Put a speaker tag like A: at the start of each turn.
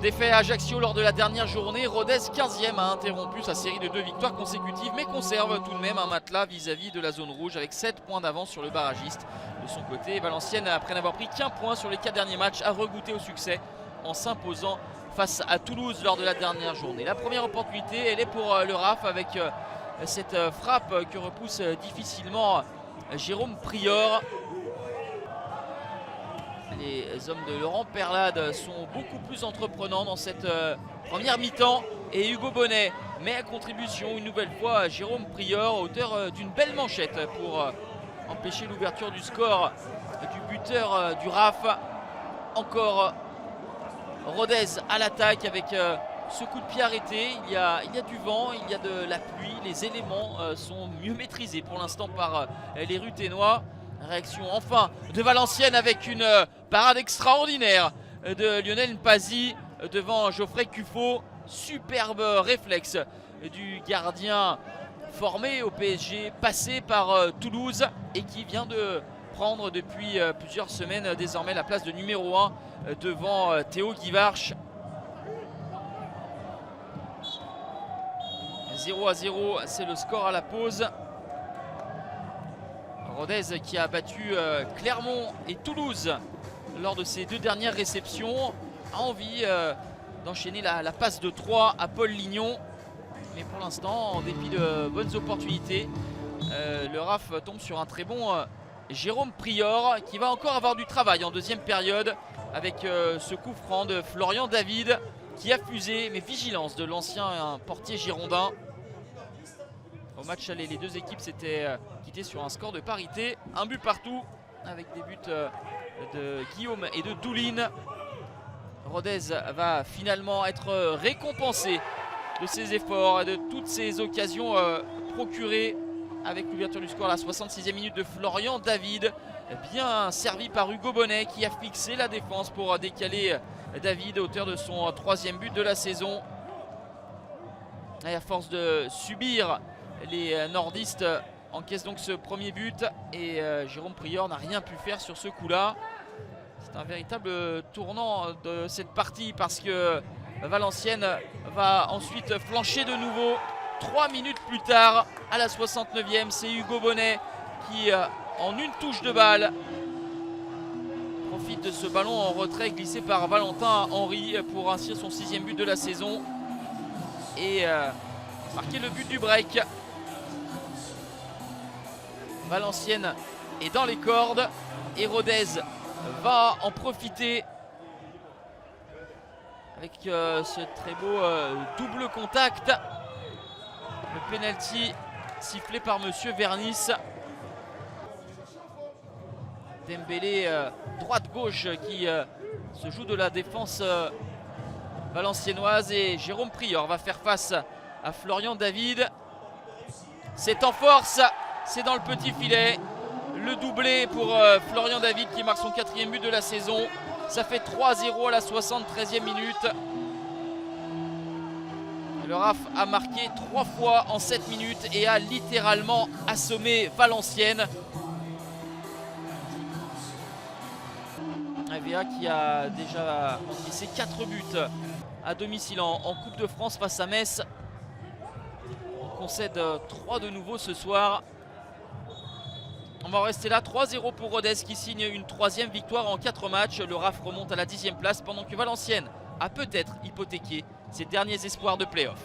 A: Défait à Ajaccio lors de la dernière journée, Rodez 15e a interrompu sa série de 2 victoires consécutives mais conserve tout de même un matelas vis-à-vis de la zone rouge avec 7 points d'avance sur le barragiste. De son côté, Valenciennes, après n'avoir pris qu'un point sur les 4 derniers matchs, a regoûté au succès en s'imposant face à Toulouse lors de la dernière journée. La première opportunité, elle est pour le RAF avec cette frappe que repousse difficilement Jérôme Prior. Les hommes de Laurent Perlade sont beaucoup plus entreprenants dans cette première mi-temps et Hugo Bonnet met à contribution une nouvelle fois Jérôme Prior, auteur d'une belle manchette pour empêcher l'ouverture du score du buteur du RAF. Encore Rodez à l'attaque avec ce coup de pied arrêté. Il y a du vent, il y a de la pluie, les éléments sont mieux maîtrisés pour l'instant par les Ruténois. Réaction enfin de Valenciennes avec une parade extraordinaire de Lionel Mpazi devant Geoffrey Cuffaut. Superbe réflexe du gardien formé au PSG, passé par Toulouse et qui vient de prendre depuis plusieurs semaines désormais la place de numéro 1 devant Théo Guivarch. 0-0, c'est le score à la pause. Rodez qui a battu Clermont et Toulouse lors de ses 2 dernières réceptions a envie d'enchaîner la passe de 3 à Paul Lignon. Mais pour l'instant, en dépit de bonnes opportunités, le RAF tombe sur un très bon Jérôme Prior qui va encore avoir du travail en deuxième période avec ce coup franc de Florian David qui a fusé, mais vigilance de l'ancien portier girondin. Au match aller, les 2 équipes s'étaient quittées sur un score de parité, un but partout avec des buts de Guillaume et de Doulin. Rodez va finalement être récompensé de ses efforts et de toutes ses occasions procurées avec l'ouverture du score à la 66e minute de Florian David. Bien servi par Hugo Bonnet qui a fixé la défense pour décaler David, auteur de son 3e but de la saison. Et à force de subir, les nordistes encaissent donc ce premier but et Jérôme Prior n'a rien pu faire sur ce coup-là. C'est un véritable tournant de cette partie parce que Valenciennes va ensuite flancher de nouveau. 3 minutes plus tard, à la 69e, c'est Hugo Bonnet qui, en une touche de balle, profite de ce ballon en retrait glissé par Valentin Henry pour inscrire son 6e but de la saison et marquer le but du break. Valenciennes est dans les cordes et Rodez va en profiter avec ce très beau double contact. Le penalty sifflé par monsieur Vernis. Dembélé droite-gauche qui se joue de la défense valenciennoise et Jérôme Prior va faire face à Florian David. C'est en force, c'est dans le petit filet. Le doublé pour Florian David qui marque son 4e but de la saison. Ça fait 3-0 à la 73e minute. Le RAF a marqué 3 fois en 7 minutes et a littéralement assommé Valenciennes. AVA qui a déjà encaissé 4 buts à domicile en Coupe de France face à Metz. On concède 3 de nouveau ce soir. On va en rester là, 3-0 pour Rodez qui signe une 3e victoire en 4 matchs. Le RAF remonte à la 10e place pendant que Valenciennes a peut-être hypothéqué ses derniers espoirs de play-off.